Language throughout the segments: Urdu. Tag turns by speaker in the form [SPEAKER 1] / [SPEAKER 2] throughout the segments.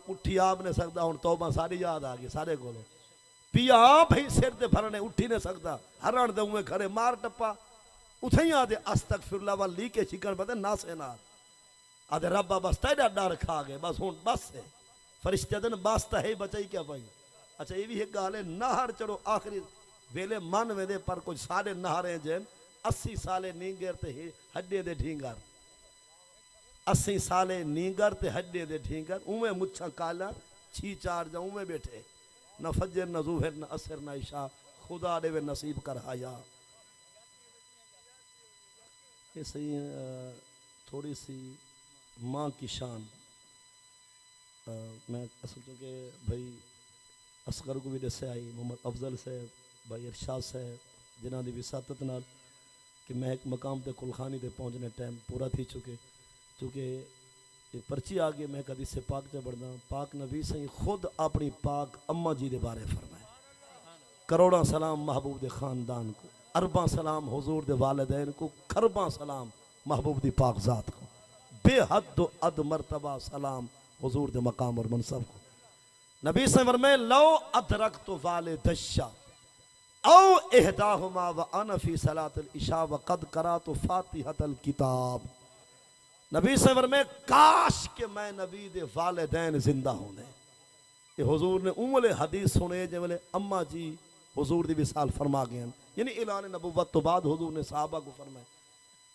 [SPEAKER 1] اٹھی آپ نے سکتا ہوں توبہ ساری یاد آ گئی سارے کو پیا بھئی سر تے بھرنے اٹھی نہیں سکتا ہرن دے ہوئے کھڑے مار ٹپا اتھیں آدھے استغفر اللہ والی کے چکن پتے نا سے نار آدھے ربا بس تیڑا ڈر کھا گئے بس ہون بس ہے فرشتے دن باستا ہے بچائی کیا پائی اچھا یہ بھی ایک گالے نہر چڑو آخری ویلے من میں دے پر کچھ سارے نہریں جن 80 سالے نینگر تے ہڈے دے ڈھینگر 80 سالے نینگر تے ہڈے دے ڈھینگر اومے مچھا کالا چھی چار جا اومے بیٹھے نہ فجر نہ ظہر نہ عصر نہ عشاء خدا دے وے نصیب کر حیا یہ صحیح تھوڑی سی ماں کی شان میں اصل کہ بھائی اصغر کو بھی دسے آئی محمد افضل صاحب بھائی ارشاد صاحب جنہاں دی وساطت نال کہ میں ایک مقام تے کلخانی تے پہنچنے ٹائم پورا تھی چکے چونکہ یہ پرچی آگے میں حدیث سے پاک سے بڑھنا پاک نبی سے خود اپنی پاک اماں جی دے بارے فرمائے کروڑاں سلام محبوب دے خاندان کو ارباں سلام حضور دے والدین کو کھرباں سلام محبوب دی پاک ذات کو بے حد و عد مرتبہ سلام حضور دے مقام اور منصب کو نبی سے فرمائے لو ادرکت والدشا او احداہما وانا فی صلاۃ العشاء وقد قرأت فاتحۃ الکتاب نبی سے فرمائے کاش کہ میں نبی دے والدین زندہ ہونے یہ حضور نے امول حدیث سنے جو بلے اماں جی حضور دی وصال فرما گئے یعنی اعلان نبوت تو بعد حضور نے صحابہ کو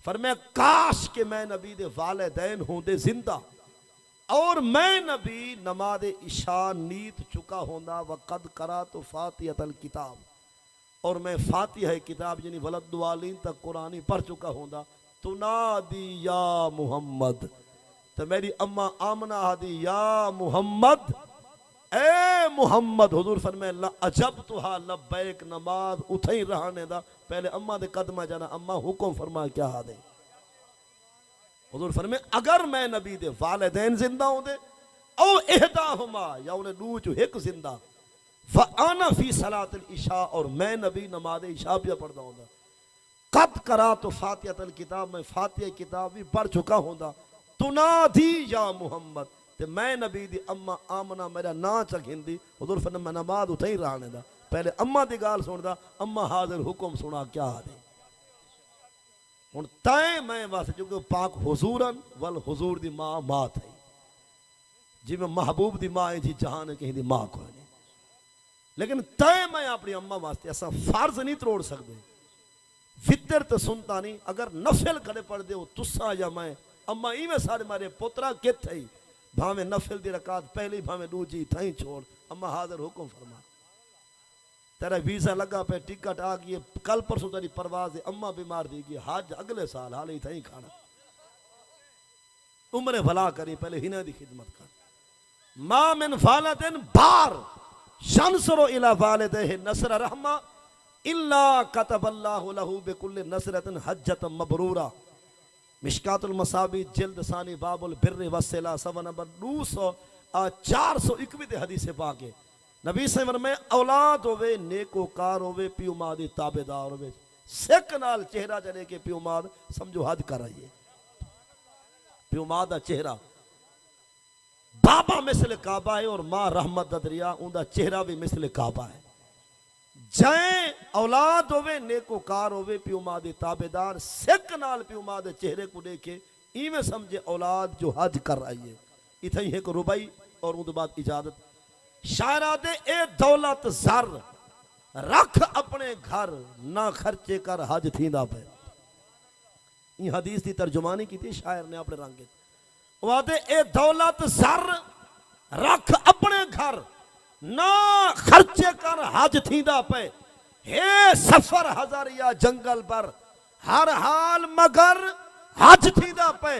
[SPEAKER 1] فرمایا کاش کہ میں نبی دے والدین ہوں دے زندہ اور میں نبی نماز عشاء نیت چکا ہونا وقد قرأت فاتحۃ الکتاب اور میں فاتحہ کتاب یعنی ولدوالین تک قرآنی پڑھ چکا ہونا تنادی یا محمد تو میری اماں آمنہ آدھی یا محمد اے محمد حضور فرمائے اجبتہا لبیک نماز اتھیں رہانے دا پہلے اماں دے قدمہ جانا اماں حکم فرمائے کیا آدھے حضور فرمائے اگر میں نبی دے والدین زندہ ہوں دے او احداہما یا انہیں دوچو ایک زندہ فانا فی صلاۃ العشاء اور میں نبی نماز عشاء پہ پڑھتا ہوں قد قرأت فاتحۃ الکتاب میں فاتحہ کتاب بھی پڑھ چکا ہوں تنادی یا محمد تے میں نبی دی اماں آمنہ میرا نا چک ہندی حضور فرمائے میں نماز اتھیں رہانے دا پہلے اماں دی گال سن دا اماں حاضر حکم سنا کیا دے ہن تائیں میں واسطے جو پاک حضورن والحضور دی ماں مات ہے جی میں محبوب دی ماں ہے جی جہان کہیں دی ماں کو نہیں لیکن تائیں میں اپنی اماں واسطے ایسا فرض نہیں تروڑ سکتے فطر تو سنتا نہیں اگر نفل کھڑے پڑھ دے ہو تسا یا میں اما ہی میں سارے مارے پوترا کت تھئی بھاویں نفل دی رکعت پہلی بھاویں دوجی تھیں چھوڑ اما حاضر حکم فرما تیرا ویزا لگا پہ ٹکٹ آ گئی کل پرسوں تیری پرواز ہے اما بیمار دی گئی حج اگلے سال حال ہی تھیں کھانا عمر بھلا کری پہلے ہی دی خدمت کر ما من والدن بار شنصر الى والدہ نصر رحمہ الا کتب اللہ لہو بکل نصرت حجت مبرورہ مشکات المصابی جلد ثانی باب البر والصلہ صفحہ نمبر 421 حدیث پاک ہے نبی سے فرمائے اولاد ہوئے نیکوکار ہوئے پیو ماں دی تابعدار ہوئے سکھ نال چہرہ جلے کے پیو ماں سمجھو حد کر رہی ہے پیو ماں دا چہرہ بابا مثل کعبہ ہے اور ماں رحمت دا دریا ان دا چہرہ بھی مثل کعبہ ہے جائیں اولاد ہوئے نیکوکار ہوئے پیو ماں دے تابعدار سکھ نال پیو ماں دے چہرے کو دیکھے ایویں سمجھے اولاد جو حج کر رہی ہے اتھائی ایک ربائی اور ان بعد اجازت شاعرہ دے اے دولت زر رکھ اپنے گھر نہ خرچے کر حج تھیندا پہ یہ حدیث دی ترجمانی کی تھی شاعر نے اپنے رنگے وہ دے اے دولت زر رکھ اپنے گھر نہ خرچے کر حج تھیندا پہ ہے سفر ہزار یا جنگل پر ہر حال مگر حج تھیندا پہ